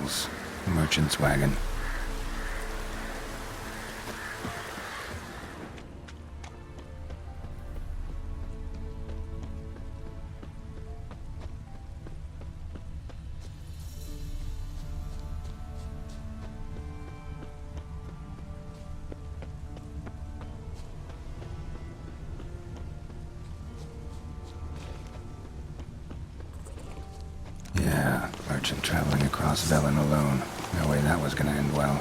animals. Merchant's wagon. Yeah, merchant traveling across Velen alone. No way that was gonna end well.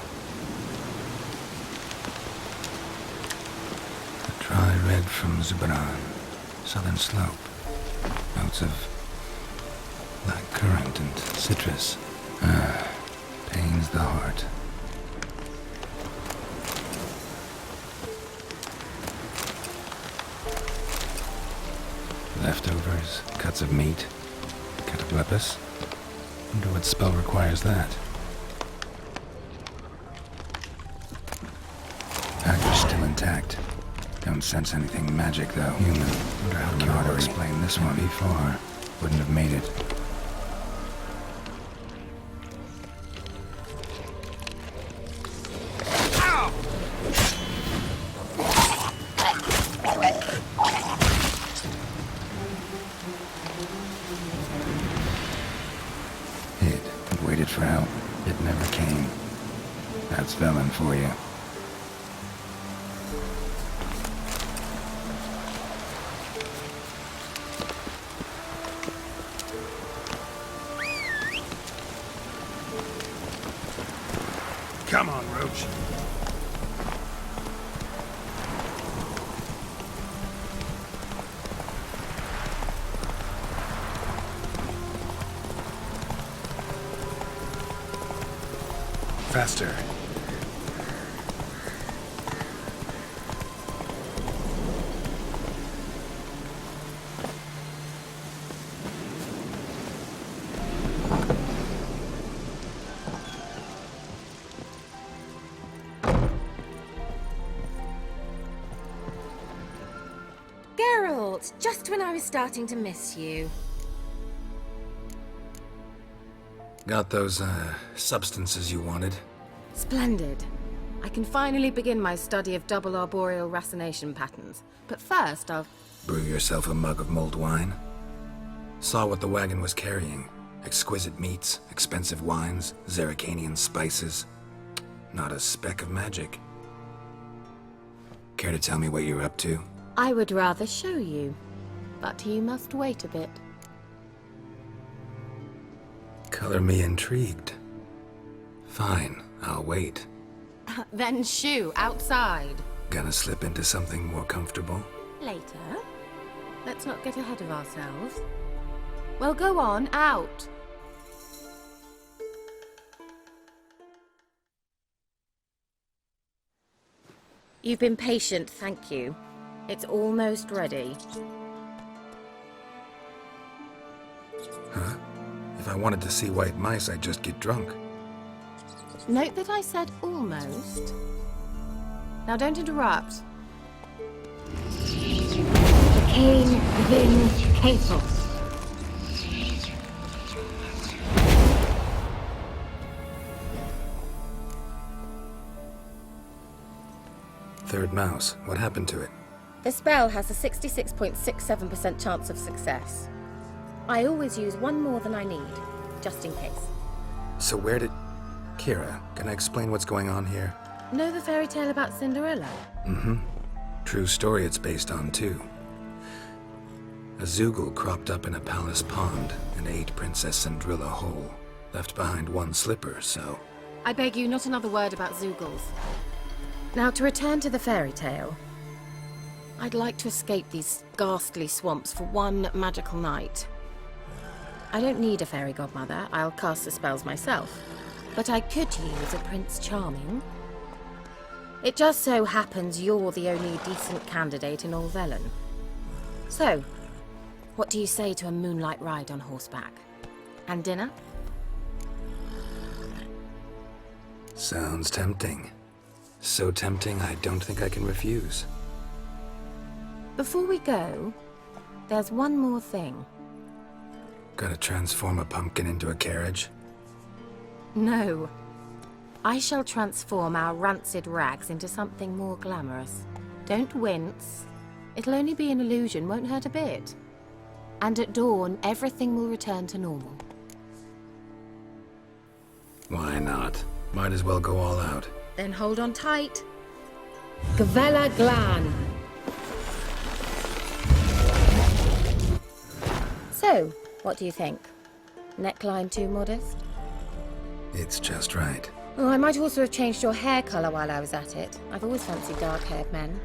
A dry red from Zubran. Southern slope. Notes of black currant and citrus. Pains the heart. Leftovers, cuts of meat. Cataplepis? Wonder what spell requires that. Package still intact. Don't sense anything magic, though. Human. Wonder how Kira to explain this one before. Wouldn't have made it. Hid and waited for help. It never came. That's Velen for you. Come on, Roach. Faster. Geralt, just when I was starting to miss you. Got those, substances you wanted? Splendid. I can finally begin my study of double arboreal racination patterns. But first, I'll... Brew yourself a mug of mulled wine? Saw what the wagon was carrying. Exquisite meats, expensive wines, Zerrikanian spices. Not a speck of magic. Care to tell me what you're up to? I would rather show you. But you must wait a bit. Color me intrigued. Fine, I'll wait. Then shoo, outside. Gonna slip into something more comfortable? Later. Let's not get ahead of ourselves. Well, go on, out. You've been patient, thank you. It's almost ready. Huh? If I wanted to see white mice, I'd just get drunk. Note that I said almost. Now don't interrupt. Cane Vin Capos. Third mouse. What happened to it? The spell has a 66.67% chance of success. I always use one more than I need, just in case. So where did... Kira, can I explain what's going on here? Know the fairy tale about Cinderella? Mm-hmm. True story it's based on, too. A Zoogle cropped up in a palace pond and ate Princess Cinderella whole. Left behind one slipper, so... I beg you, not another word about Zoogles. Now, to return to the fairy tale. I'd like to escape these ghastly swamps for one magical night. I don't need a fairy godmother, I'll cast the spells myself. But I could use a Prince Charming. It just so happens you're the only decent candidate in all Velen. So, what do you say to a moonlight ride on horseback? And dinner? Sounds tempting. So tempting, I don't think I can refuse. Before we go, there's one more thing. Gotta transform a pumpkin into a carriage? No. I shall transform our rancid rags into something more glamorous. Don't wince. It'll only be an illusion, won't hurt a bit. And at dawn, everything will return to normal. Why not? Might as well go all out. Then hold on tight. Gvela Glan. So, what do you think? Neckline too modest? It's just right. Oh, I might also have changed your hair colour while I was at it. I've always fancied dark-haired men.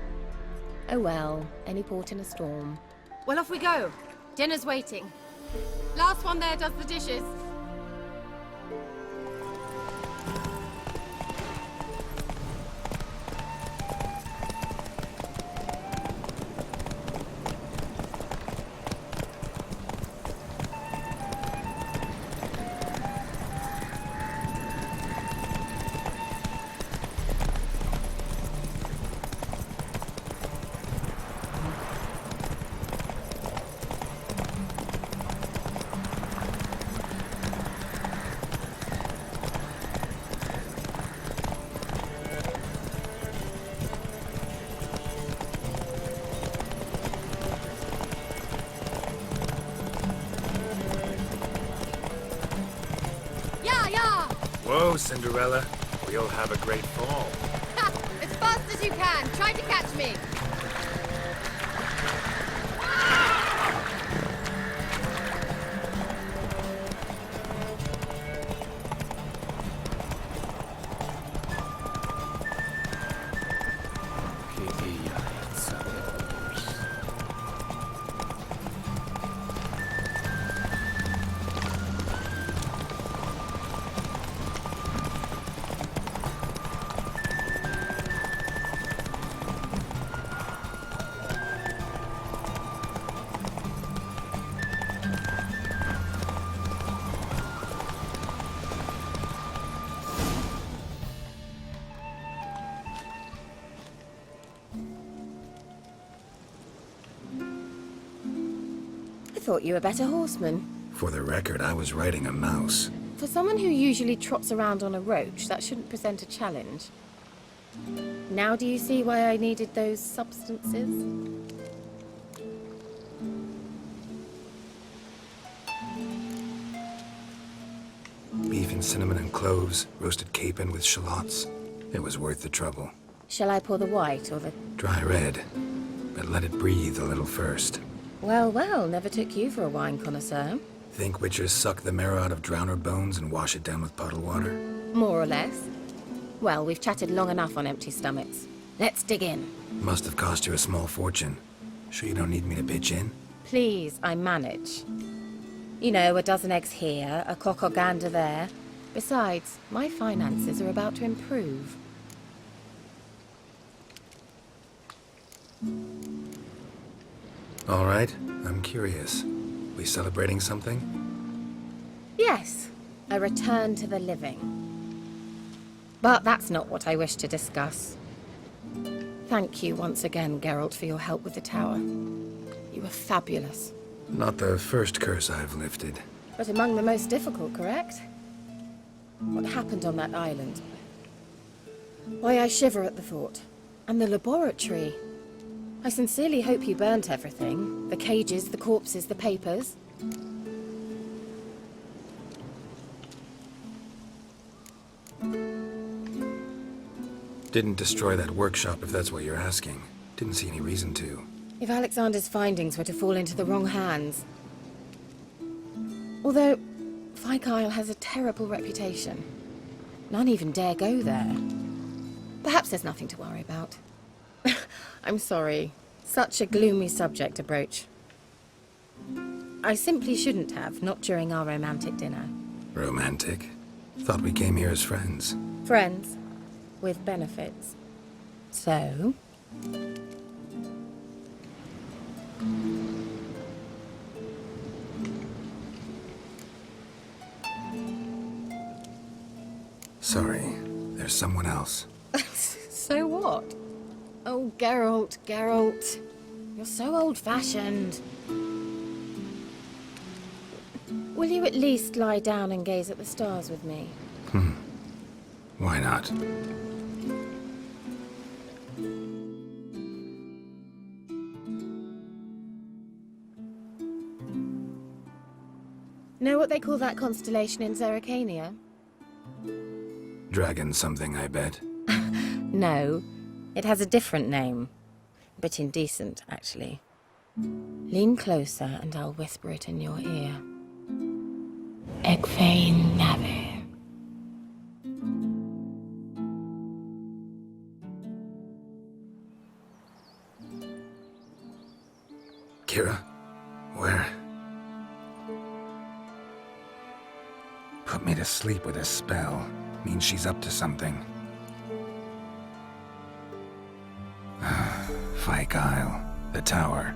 Oh well, any port in a storm. Well, off we go. Dinner's waiting. Last one there does the dishes. Whoa, Cinderella. We'll have a great fall. Ha! As fast as you can. Try to catch me. I thought you were a better horseman. For the record, I was riding a mouse. For someone who usually trots around on a roach, that shouldn't present a challenge. Now do you see why I needed those substances? Beef and cinnamon and cloves, roasted capon with shallots. It was worth the trouble. Shall I pour the white or the... Dry red, but let it breathe a little first. Well, well, never took you for a wine connoisseur. Think witchers suck the marrow out of drowner bones and wash it down with bottled water? More or less. Well, we've chatted long enough on empty stomachs. Let's dig in. Must have cost you a small fortune. Sure you don't need me to pitch in? Please, I manage. You know, a dozen eggs here, a cock or gander there. Besides, my finances are about to improve. All right, I'm curious. We celebrating something? Yes, a return to the living. But that's not what I wish to discuss. Thank you once again, Geralt, for your help with the tower. You were fabulous. Not the first curse I've lifted. But among the most difficult, correct? What happened on that island? Why, I shiver at the thought. And the laboratory. I sincerely hope you burnt everything. The cages, the corpses, the papers. Didn't destroy that workshop, if that's what you're asking. Didn't see any reason to. If Alexander's findings were to fall into the wrong hands. Although, Fyke Isle has a terrible reputation. None even dare go there. Perhaps there's nothing to worry about. I'm sorry. Such a gloomy subject to broach. I simply shouldn't have, not during our romantic dinner. Romantic? Thought we came here as friends. Friends. With benefits. So... Sorry, there's someone else. So what? Oh, Geralt, Geralt. You're so old-fashioned. Will you at least lie down and gaze at the stars with me? Why not? Know what they call that constellation in Zerrikania? Dragon something, I bet. No, it has a different name. A bit indecent, actually. Lean closer and I'll whisper it in your ear. Egfain Nave. Kira? Where? Put me to sleep with a spell. Means she's up to something. Fyke Isle. The tower.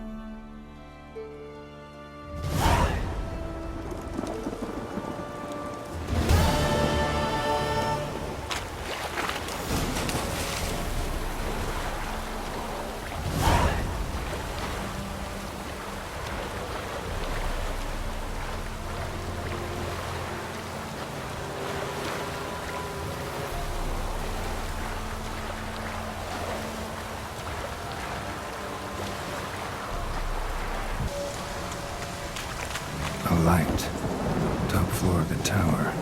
A light. Top floor of the tower.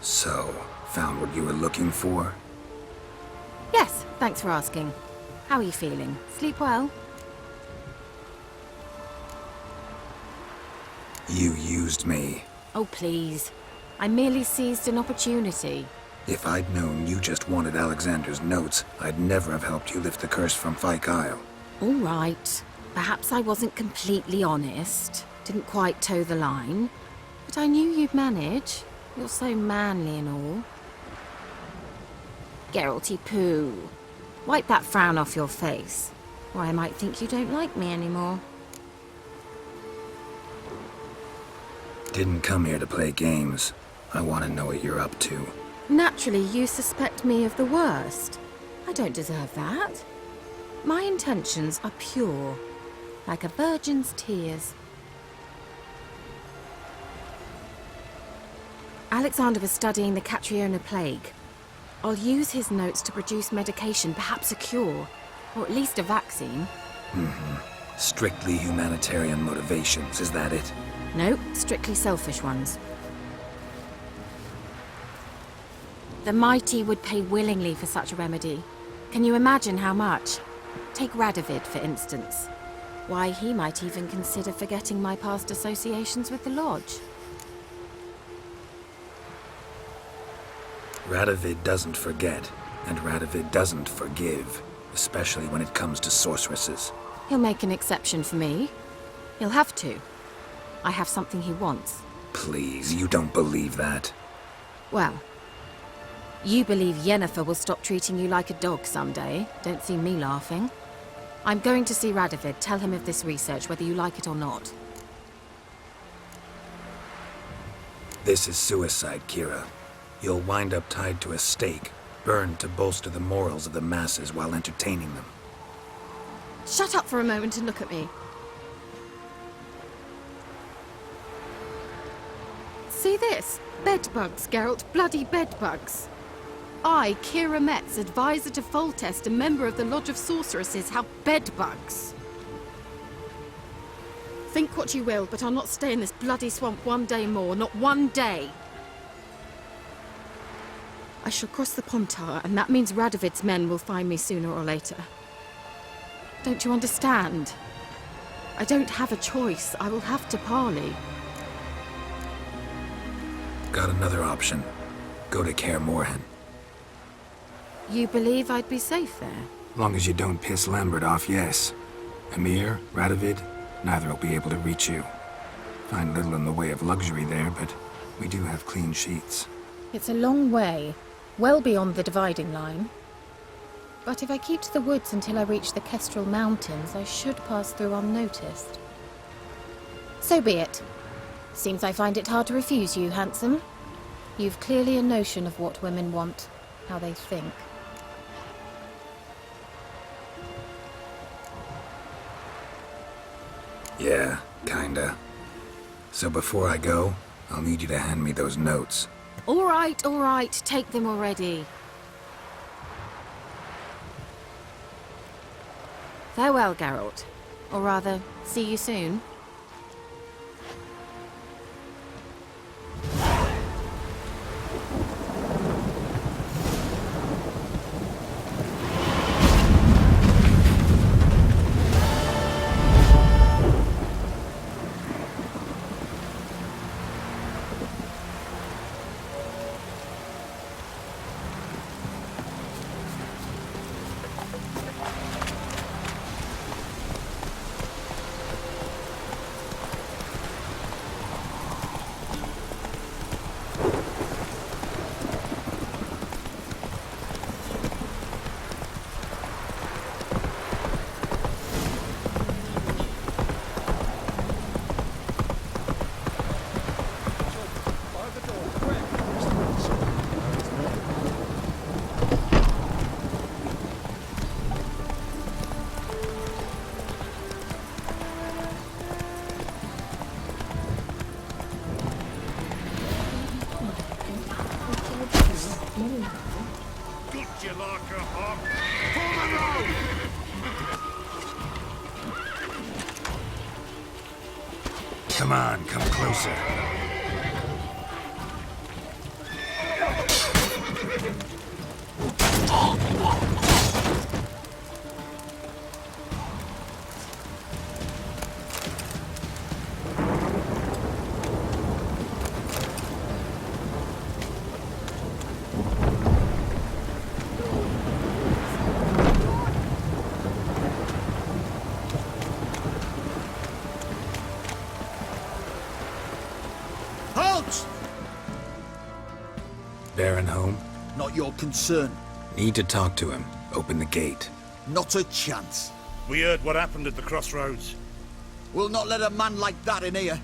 So, found what you were looking for? Yes, thanks for asking. How are you feeling? Sleep well? You used me. Oh, please. I merely seized an opportunity. If I'd known you just wanted Alexander's notes, I'd never have helped you lift the curse from Fyke Isle. All right. Perhaps I wasn't completely honest. Didn't quite toe the line. But I knew you'd manage. You're so manly and all. Geralty poo. Wipe that frown off your face, or I might think you don't like me anymore. Didn't come here to play games. I want to know what you're up to. Naturally, you suspect me of the worst. I don't deserve that. My intentions are pure, like a virgin's tears. Alexander was studying the Catriona plague. I'll use his notes to produce medication, perhaps a cure, or at least a vaccine. Strictly humanitarian motivations, is that it? No, strictly selfish ones. The mighty would pay willingly for such a remedy. Can you imagine how much? Take Radovid, for instance. Why, he might even consider forgetting my past associations with the Lodge. Radovid doesn't forget, and Radovid doesn't forgive, especially when it comes to sorceresses. He'll make an exception for me. He'll have to. I have something he wants. Please, you don't believe that. Well, you believe Yennefer will stop treating you like a dog someday. Don't see me laughing. I'm going to see Radovid, tell him of this research, whether you like it or not. This is suicide, Kira. You'll wind up tied to a stake, burned to bolster the morals of the masses while entertaining them. Shut up for a moment and look at me. See this? Bedbugs, Geralt. Bloody bedbugs. I, Kira Metz, advisor to Foltest, a member of the Lodge of Sorceresses, have bedbugs. Think what you will, but I'll not stay in this bloody swamp one day more. Not one day. I shall cross the Pontar, and that means Radovid's men will find me sooner or later. Don't you understand? I don't have a choice. I will have to parley. Got another option. Go to Kaer Morhen. You believe I'd be safe there? Long as you don't piss Lambert off, yes. Emir, Radovid, neither will be able to reach you. Find little in the way of luxury there, but we do have clean sheets. It's a long way. Well beyond the dividing line. But if I keep to the woods until I reach the Kestrel Mountains, I should pass through unnoticed. So be it. Seems I find it hard to refuse you, handsome. You've clearly a notion of what women want, how they think. Yeah, kinda. So before I go, I'll need you to hand me those notes. All right, take them already. Farewell, Geralt. Or rather, see you soon. Got you like a hawk. Pull the road! Come on, come closer. Halt! Baron home? Not your concern. Need to talk to him. Open the gate. Not a chance. We heard what happened at the crossroads. We'll not let a man like that in here.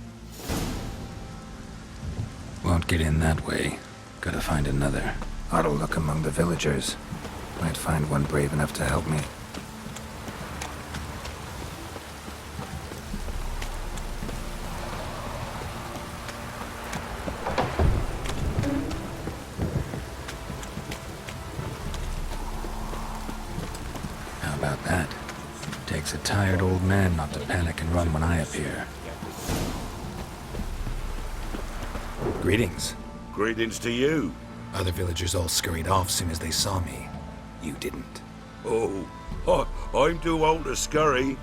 Won't get in that way. Gotta find another. Ought to look among the villagers. Might find one brave enough to help me. How about that? Takes a tired old man not to panic and run when I appear. Greetings. Greetings to you. Other villagers all scurried off soon as they saw me. You didn't. Oh, I'm too old to scurry.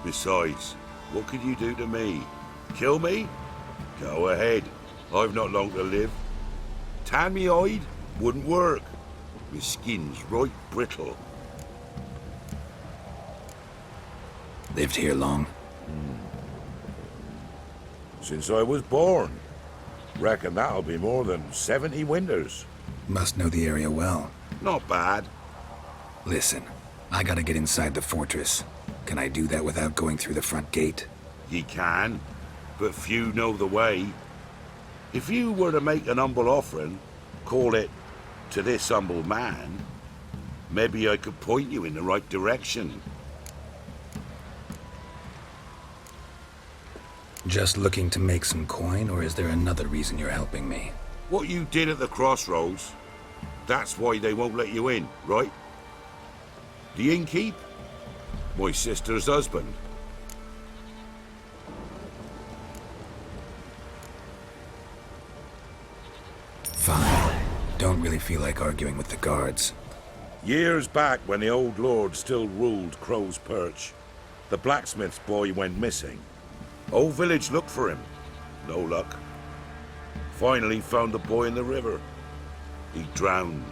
Besides, what could you do to me? Kill me? Go ahead. I've not long to live. Tan me hide? Wouldn't work. My skin's right brittle. Lived here long? Since I was born. Reckon that'll be more than 70 winters. Must know the area well. Not bad. Listen, I gotta get inside the fortress. Can I do that without going through the front gate? Ye can, but few know the way. If you were to make an humble offering, call it, to this humble man, maybe I could point you in the right direction. Just looking to make some coin, or is there another reason you're helping me? What you did at the crossroads, that's why they won't let you in, right? The innkeep? My sister's husband. Fine. Don't really feel like arguing with the guards. Years back, when the old lord still ruled Crow's Perch, the blacksmith's boy went missing. Whole village looked for him. No luck. Finally found the boy in the river. He drowned.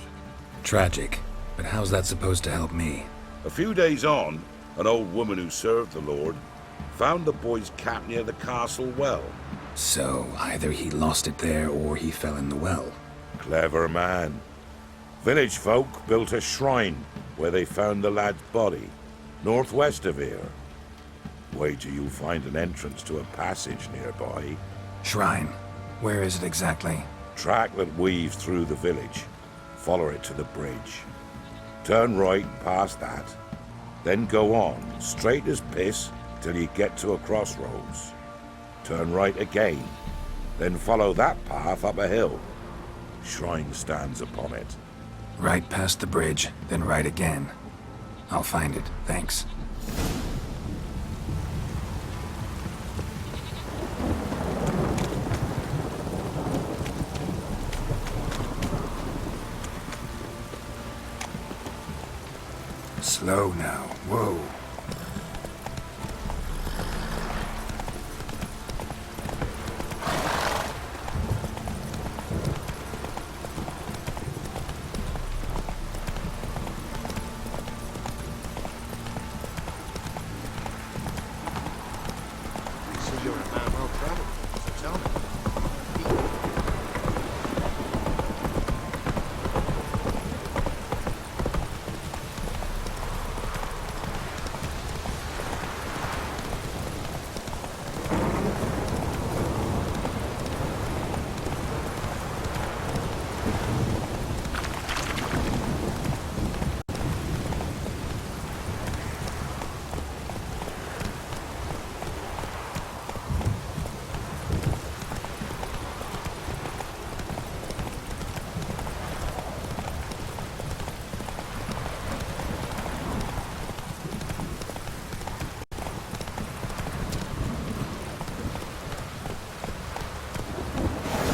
Tragic. But how's that supposed to help me? A few days on, an old woman who served the lord found the boy's cap near the castle well. So, either he lost it there, or he fell in the well. Clever man. Village folk built a shrine, where they found the lad's body, northwest of here. Wait till you find an entrance to a passage nearby. Shrine. Where is it exactly? Track that weaves through the village. Follow it to the bridge. Turn right past that. Then go on, straight as piss, till you get to a crossroads. Turn right again. Then follow that path up a hill. Shrine stands upon it. Right past the bridge, then right again. I'll find it, thanks. Slow now, whoa. So you're a man well traveled, so tell me.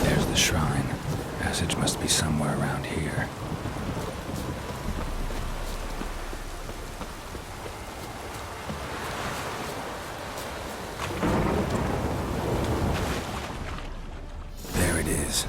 There's the shrine. Passage must be somewhere around here. There it is.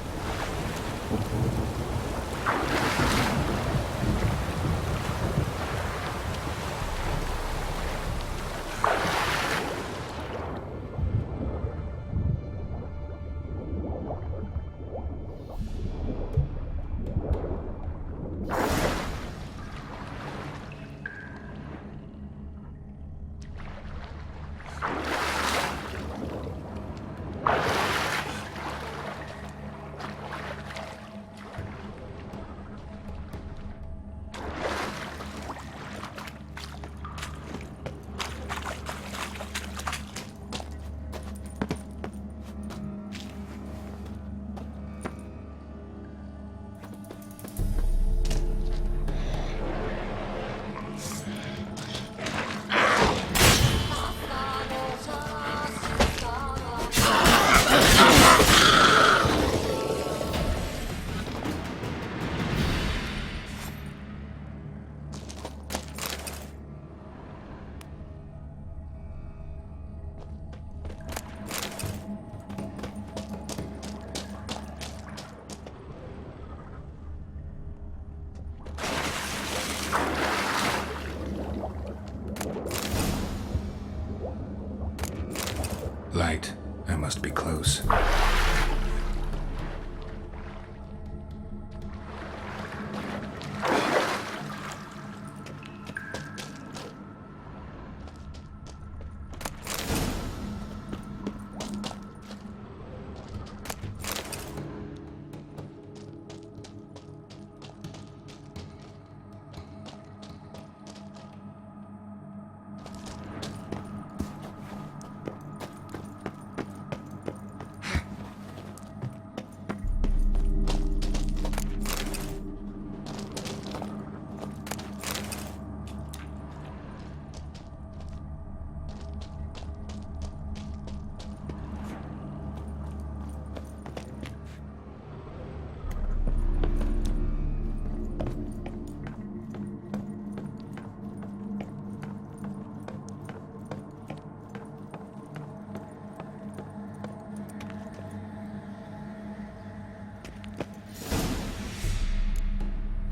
Light. I must be close.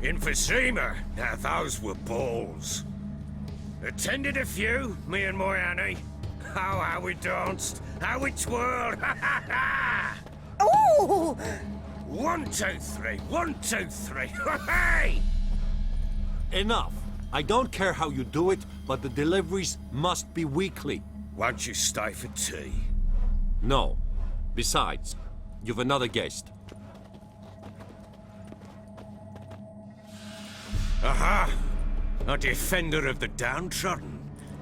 In Freshness, now those were balls. Attended a few, me and my Annie. Oh, how we danced, how we twirled, ha ha ha! Ooh! 1, 2, 3, 1, 2, 3, hey! Enough. I don't care how you do it, but the deliveries must be weekly. Won't you stay for tea? No. Besides, you've another guest. Aha! A defender of the downtrodden.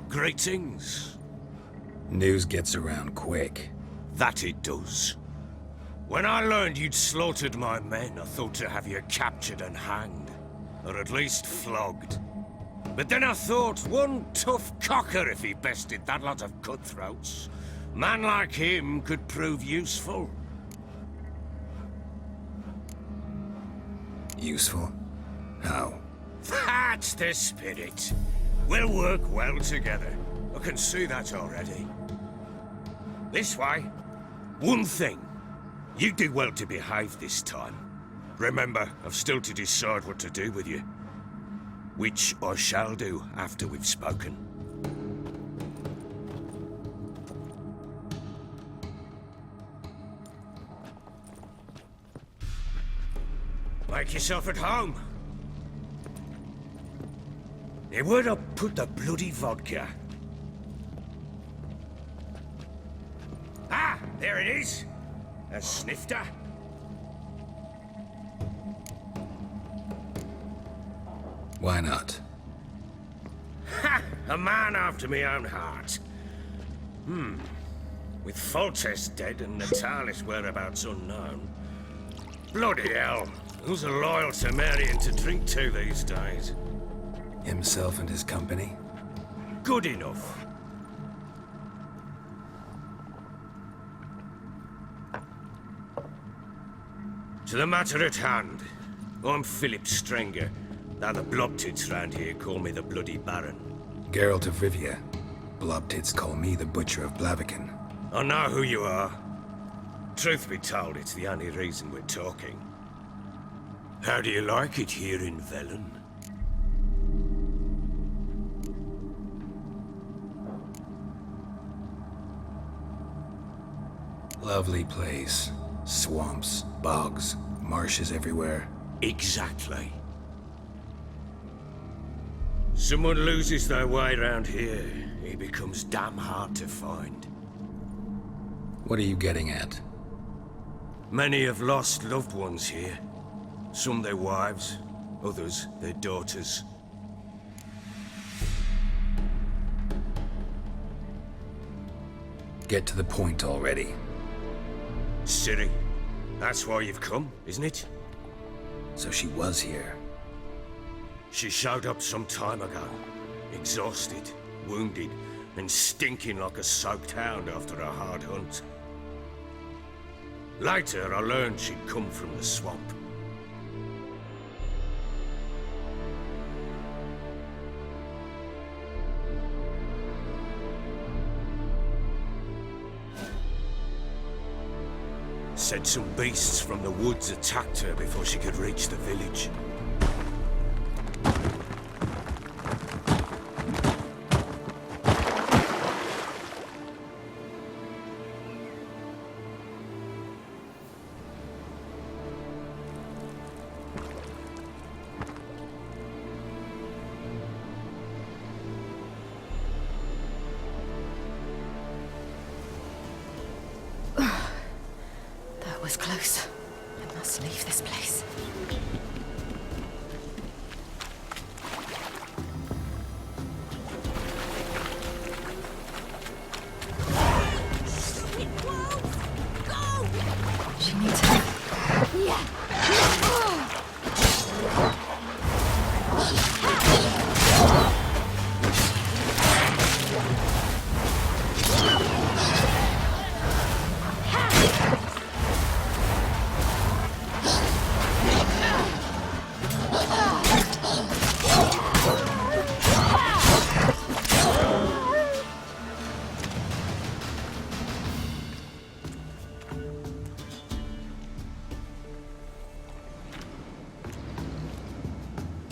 Greetings. News gets around quick. That it does. When I learned you'd slaughtered my men, I thought to have you captured and hanged. Or at least flogged. But then I thought, one tough cocker if he bested that lot of cutthroats. Man like him could prove useful. Useful? How? That's the spirit. We'll work well together. I can see that already. This way. One thing. You do well to behave this time. Remember, I've still to decide what to do with you. Which I shall do after we've spoken. Make yourself at home. Now, where'd I put the bloody vodka? Ah, there it is. A snifter. Why not? Ha! A man after my own heart. With Foltest dead and Natalis' whereabouts unknown. Bloody hell. Who's a loyal Temerian to drink to these days? Himself and his company? Good enough. To the matter at hand. I'm Philip Strenger. Now the blobtits round here call me the Bloody Baron. Geralt of Rivia. Blobtits call me the Butcher of Blaviken. I know who you are. Truth be told, it's the only reason we're talking. How do you like it here in Velen? Lovely place. Swamps, bogs, marshes everywhere. Exactly. Someone loses their way around here, he becomes damn hard to find. What are you getting at? Many have lost loved ones here. Some their wives, others their daughters. Get to the point already. Ciri, that's why you've come, isn't it? So she was here. She showed up some time ago, exhausted, wounded, and stinking like a soaked hound after a hard hunt. Later, I learned she'd come from the swamp. Said some beasts from the woods attacked her before she could reach the village. That was close. I must leave this place. She needs help.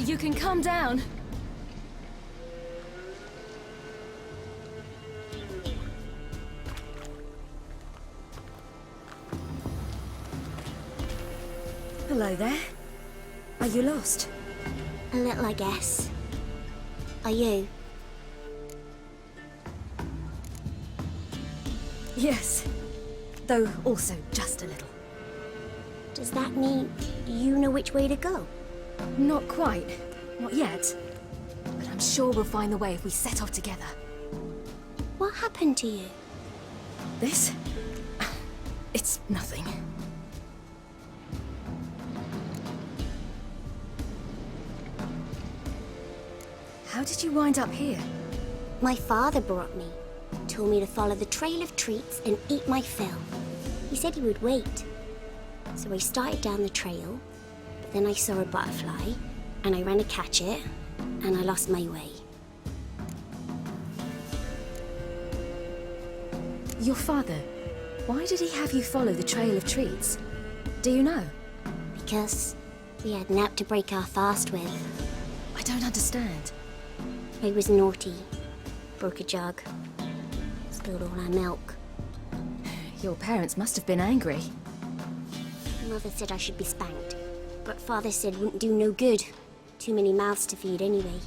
You can calm down. Hello there. Are you lost? A little, I guess. Are you? Yes. Though also just a little. Does that mean you know which way to go? Not quite. Not yet. But I'm sure we'll find the way if we set off together. What happened to you? This? It's nothing. How did you wind up here? My father brought me. Told me to follow the trail of treats and eat my fill. He said he would wait. So I started down the trail, but then I saw a butterfly, and I ran to catch it, and I lost my way. Your father, why did he have you follow the trail of treats? Do you know? Because we had nap to break our fast with. I don't understand. I was naughty. Broke a jug. Spilled all our milk. Your parents must have been angry. Mother said I should be spanked, but Father said wouldn't do no good. Too many mouths to feed anyway.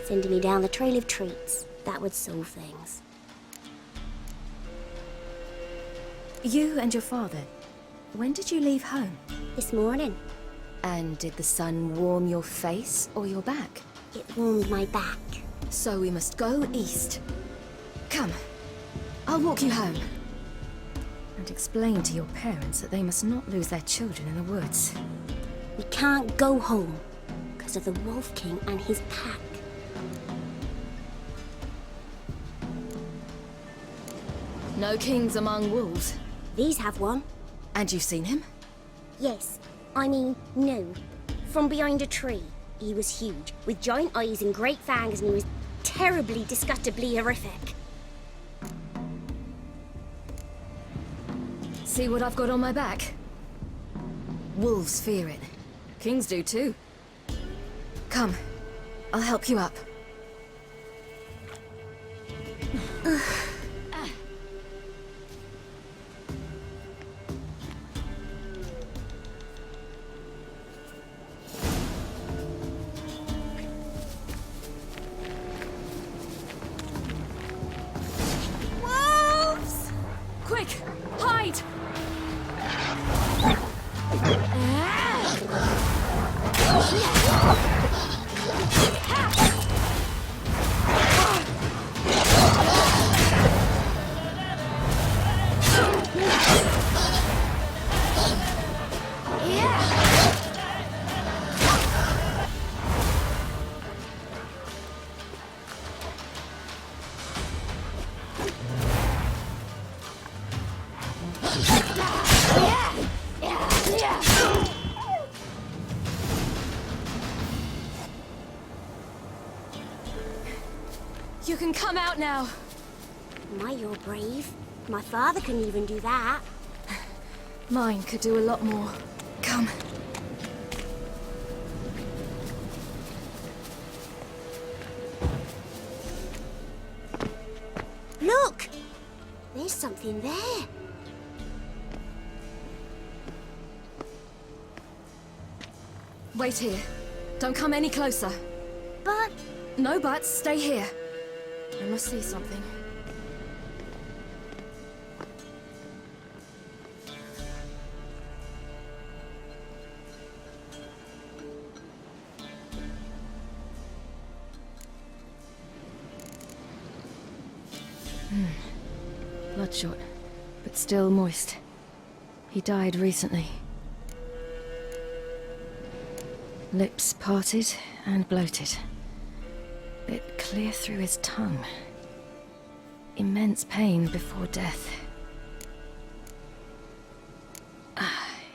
Sending me down the trail of treats, that would solve things. You and your father, when did you leave home? This morning. And did the sun warm your face or your back? It warmed my back. So we must go east. Come, I'll walk you home. And explain to your parents that they must not lose their children in the woods. We can't go home because of the Wolf King and his pack. No kings among wolves. These have one. And you've seen him? Yes. I mean, no. From behind a tree. He was huge, with giant eyes and great fangs, and he was terribly, disgustingly horrific. See what I've got on my back? Wolves fear it. Kings do too. Come, I'll help you up. Wolves! Quick, hide! You can come out now. My, you're brave. My father couldn't even do that. Mine could do a lot more. Come. Look! There's something there. Wait here. Don't come any closer. But... No buts. Stay here. I must see something. Bloodshot, but still moist. He died recently. Lips parted and bloated. Bit clear through his tongue. Immense pain before death.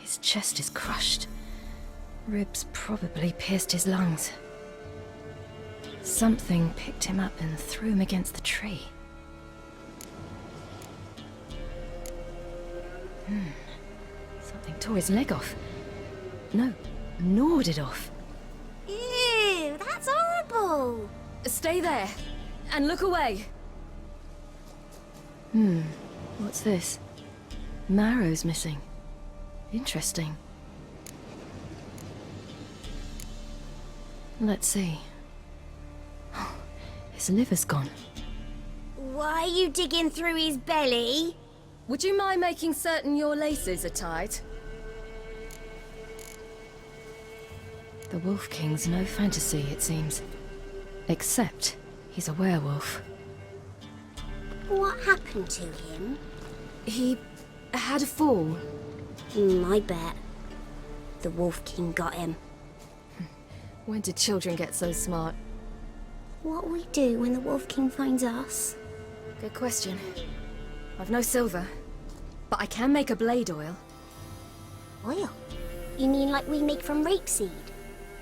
His chest is crushed. Ribs probably pierced his lungs. Something picked him up and threw him against the tree. Something tore his leg off. No, gnawed it off. Ew, that's horrible! Stay there, and look away. What's this? Marrow's missing. Interesting. Let's see. His liver's gone. Why are you digging through his belly? Would you mind making certain your laces are tied? The Wolf King's no fantasy, it seems. Except he's a werewolf. What happened to him? He had a fall. I bet. The Wolf King got him. When did children get so smart? What'll we do when the Wolf King finds us? Good question. I've no silver, but I can make a blade oil. Oil? You mean like we make from rapeseed?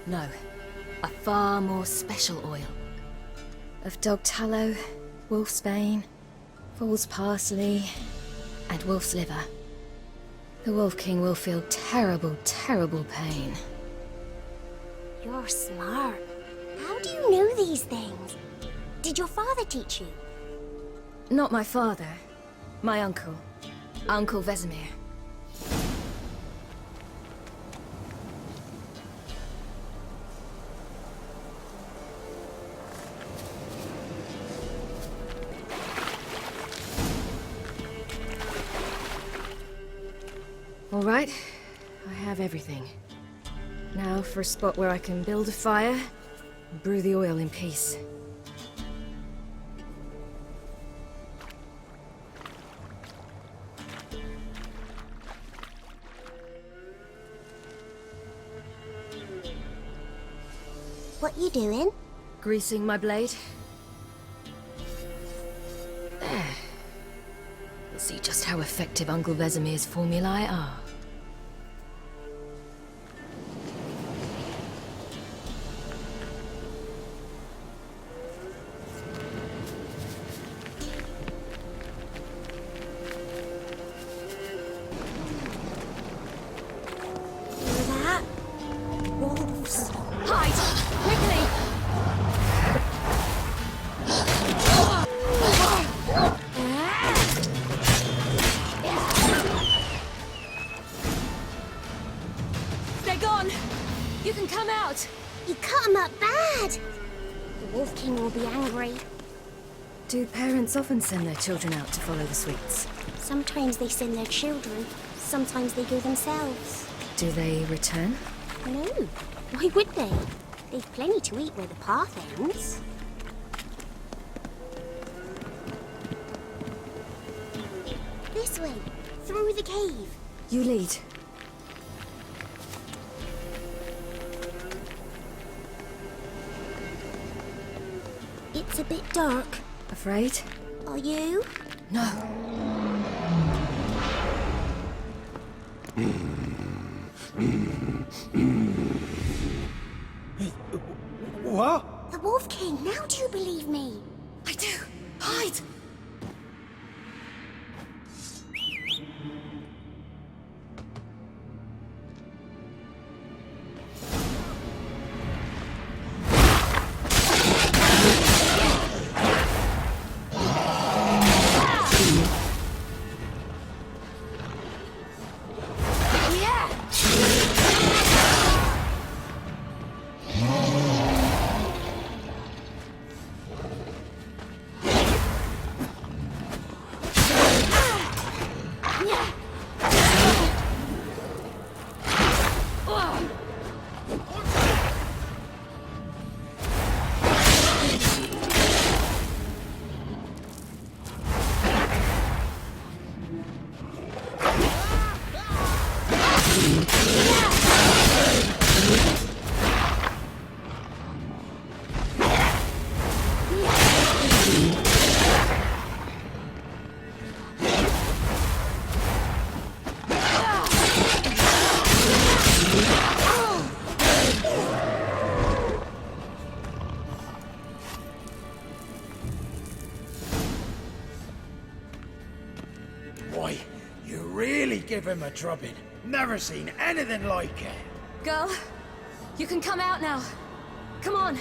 No, a far more special oil. Of dog tallow, wolf's bane, fool's parsley, and wolf's liver. The Wolf King will feel terrible, terrible pain. You're smart. How do you know these things? Did your father teach you? Not my father. My uncle. Uncle Vesemir. All right. I have everything. Now for a spot where I can build a fire and brew the oil in peace. What you doing? Greasing my blade. There. You'll see just how effective Uncle Vesemir's formulae are. That? Wolves. Hide! Quickly! They're gone! You can come out! You cut him up bad! The Wolf King will be angry. Do parents often send their children out to follow the sweets? Sometimes they send their children. Sometimes they go themselves. Do they return? No. Why would they? They've plenty to eat where the path ends. This way. Through the cave. You lead. It's a bit dark. Afraid? Are you? No. What? The Wolf King, now do you believe me? I do. Hide! Boy, you really give him a drubbing. Never seen anything like it. Girl, you can come out now. Come on.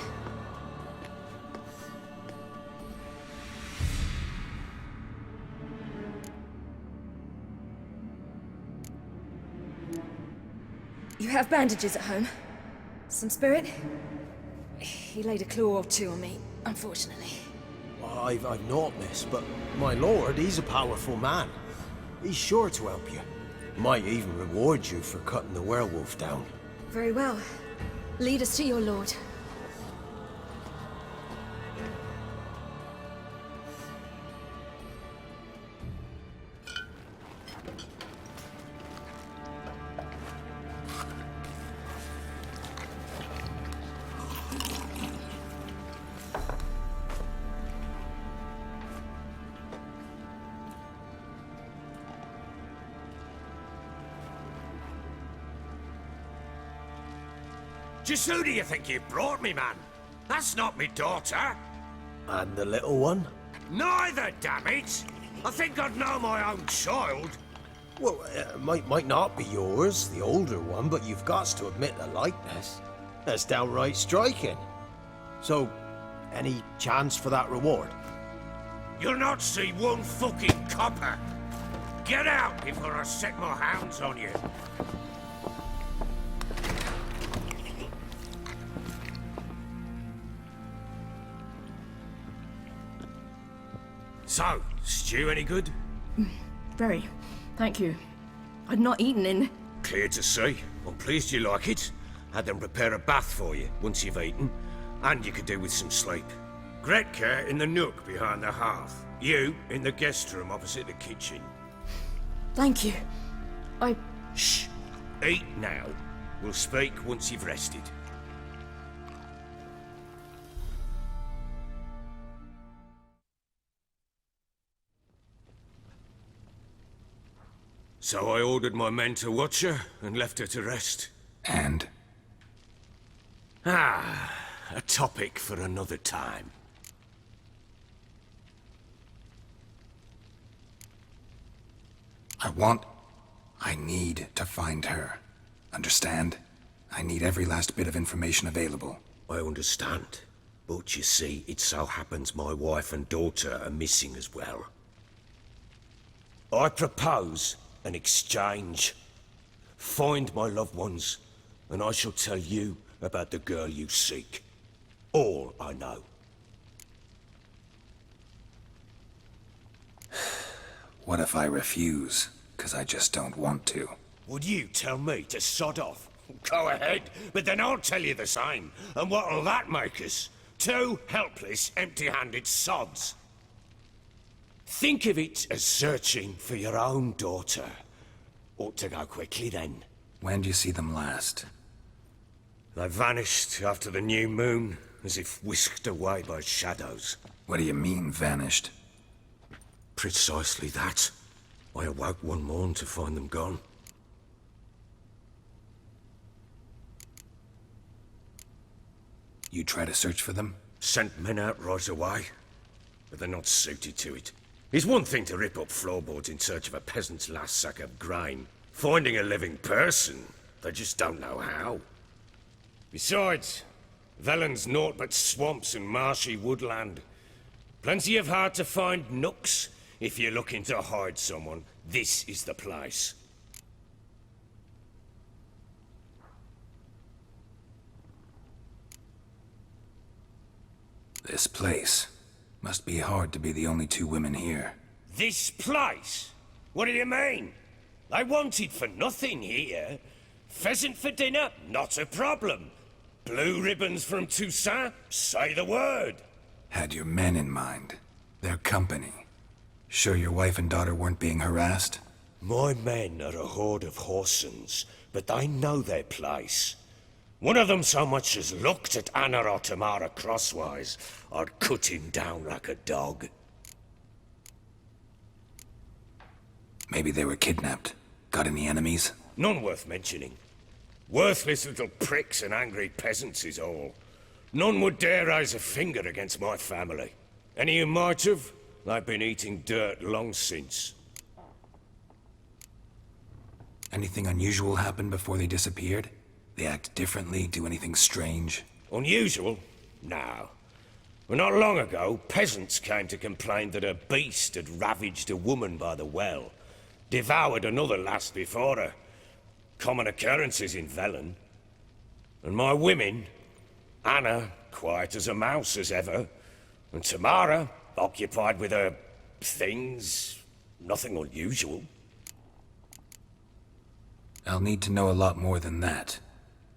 You have bandages at home? Some spirit? He laid a claw or two on me. unfortunately. I've not, miss, but my lord, he's a powerful man. He's sure to help you. Might even reward you for cutting the werewolf down. Very well. Lead us to your lord. Just who do you think you brought me, man? That's not me daughter. And the little one? Neither, damn it! I think I'd know my own child. Well, might not be yours, the older one, but you've got to admit the likeness. That's downright striking. So, any chance for that reward? You'll not see one fucking copper. Get out before I set my hounds on you. So, stew any good? Very. Thank you. I'd not eaten in... Clear to see. I'm pleased you like it. Had them prepare a bath for you once you've eaten. And you could do with some sleep. Gretka in the nook behind the hearth. You in the guest room opposite the kitchen. Thank you. Shh. Eat now. We'll speak once you've rested. So I ordered my men to watch her and left her to rest. And? A topic for another time. I need to find her. Understand? I need every last bit of information available. I understand. But you see, it so happens my wife and daughter are missing as well. I propose an exchange. Find my loved ones, and I shall tell you about the girl you seek. All I know. What if I refuse? 'Cause I just don't want to. Would you tell me to sod off? Go ahead, but then I'll tell you the same. And what'll that make us? Two helpless, empty-handed sods. Think of it as searching for your own daughter. Ought to go quickly then. When do you see them last? They vanished after the new moon, as if whisked away by shadows. What do you mean, vanished? Precisely that. I awoke one morn to find them gone. You try to search for them? Sent men out right away, but they're not suited to it. It's one thing to rip up floorboards in search of a peasant's last sack of grain. Finding a living person, they just don't know how. Besides, Velen's naught but swamps and marshy woodland. Plenty of hard-to-find nooks. If you're looking to hide someone, this is the place. This place. Must be hard to be the only two women here. This place? What do you mean? I wanted for nothing here. Pheasant for dinner? Not a problem. Blue ribbons from Toussaint? Say the word. Had your men in mind. Their company. Sure your wife and daughter weren't being harassed? My men are a horde of horsens, but they know their place. One of them so much as looked at Anna or Tamara crosswise, I'd cut him down like a dog. Maybe they were kidnapped. Got any enemies? None worth mentioning. Worthless little pricks and angry peasants is all. None would dare raise a finger against my family. Any who might have, they've been eating dirt long since. Anything unusual happened before they disappeared? They act differently, do anything strange? Unusual? No. Well, not long ago, peasants came to complain that a beast had ravaged a woman by the well. Devoured another lass before her. Common occurrences in Velen. And my women, Anna, quiet as a mouse as ever, And Tamara, occupied with her things, nothing unusual. I'll need to know a lot more than that.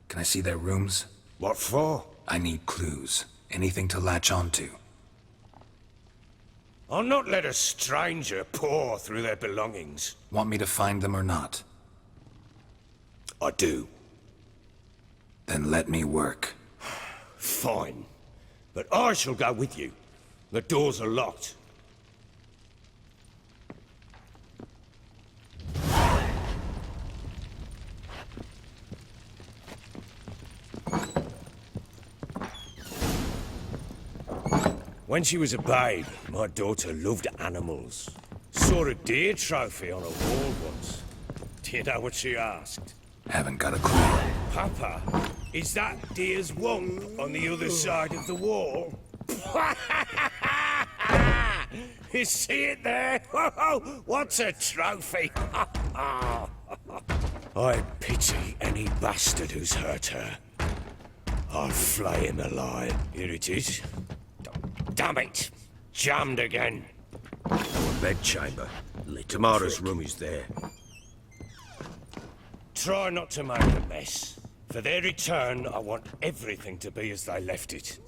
Can I see their rooms? What for? I need clues. Anything to latch onto. I'll not let a stranger pore through their belongings. Want me to find them or not? I do. Then let me work. Fine. But I shall go with you. The doors are locked. When she was a babe, my daughter loved animals. Saw a deer trophy on a wall once. Do you know what she asked? Haven't got a clue. Papa, is that deer's womb on the other side of the wall? You see it there? What's a trophy? I pity any bastard who's hurt her. I'll flay him alive. Here it is. Damn it! Jammed again. Our bedchamber. Tamara's room is there. Try not to make a mess. For their return, I want everything to be as they left it.